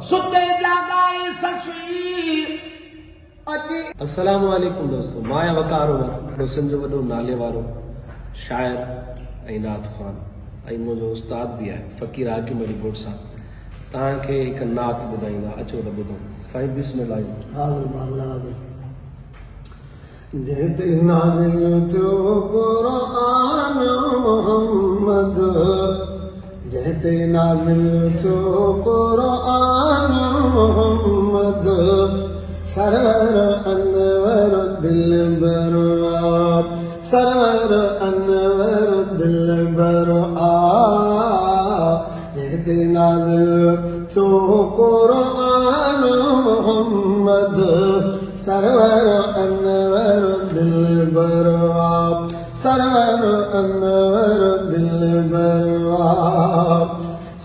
सुते जागाई ससुई अस्सलाम वालेकुम दोस्तों, मां वकार उमर हुसैन जो वॾो नाले वारो शायर ऐं नात ख़ान ऐं मुंहिंजो उस्ताद बि आहे फ़क़ीर हाकिम अली गोड साहब तव्हांखे हिकु नात ॿुधाईंदा, अचो त ॿुधो। साईं बिस्मिल्लाह। हाज़िर बाबला हाज़िर। जेते नाज़िल थियो क़ुरान मोहम्मद, जेते नाज़िल थियो क़ुरान मोहम्मद, सरवर अनवर दिलबर आप, सरवर अनवर दिलबर आप। जेते नाज़िल थियो क़ुरान मोहम्मद, सरवर अनवर दिलबर आप, सरवर अनवर दिलबर आप।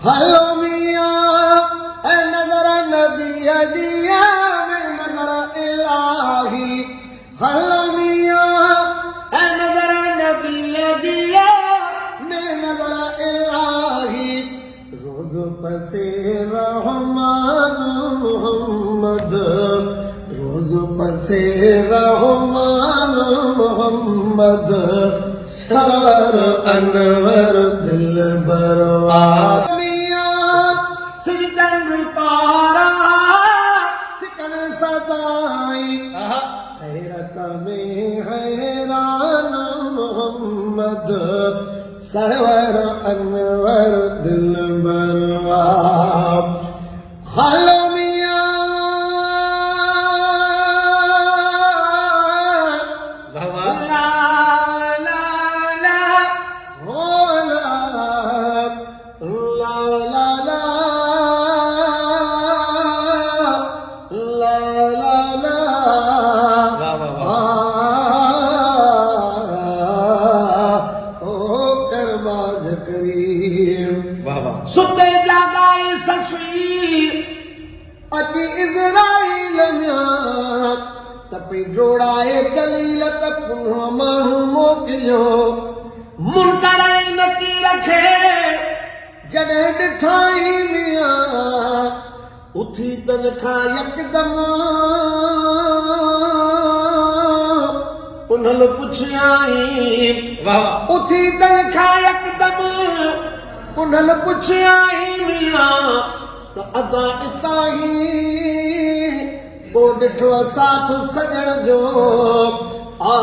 हलो मियाँ ए नज़र नबी दिया में नज़र इलाही, हलो मियाँ ए नज़र नबी दिया में नज़र इलाही। रोज़ पसे रहमान मोहम्मद, रोज़ पसे रहमान मोहम्मद, सरवर अनवर दिलबर आप। सिकन तारा सिकन सदाई, हैरत में हैरान मोहम्मद, सरवर अनवर दिलबर आप। हलो मियाँ ला ला ला हो ला ला ला ला ला ला ला ओ करबाज करीम। सुते जागाई ससुई अति इज़राइल में तपी जोड़ाए दलील त पुनः माण्हू मोकिलियो, मुनकर ऐं नकीर खे जॾहिं ॾिठाई मियां उथी तन खां यकदम उन्हल पुछियाई, उथी तन खां यकदम उन्हल पुछियाई मियां त अदा इताही को ॾिठो साथ सजण जो आ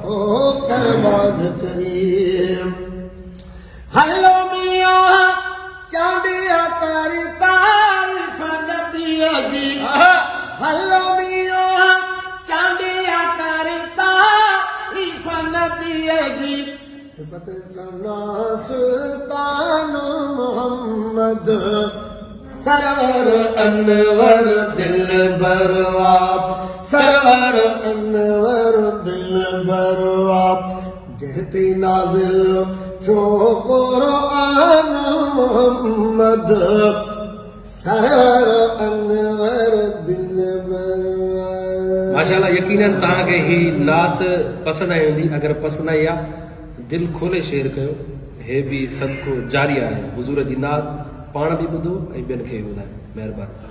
ओ करबाज करीम। हलो मियाँ चांडिया करी तारीफ़ नबीअ जी, हलो मियाँ चांडिया करे तारीफ़ नबीअ जी। सिफ़त सना सुल्तान मोहम्मद, सरवर अनवर दिलबर आप, सरवर अनवर दिलबर आप। जेते नाज़िल थियो क़ुरान मोहम्मद, सरवर अनवर दिलबर आप। माशाल्लाह, यकीनन तव्हांखे ही नात पसंदि आई हूंदी। अगरि पसंदि आई आहे दिलि खोले शेयर कयो, हे बि सदको जारी आहे। हुज़ूर जी नात पाण बि ॿुधो ऐं ॿियनि खे ॿुधायो। महिरबानी।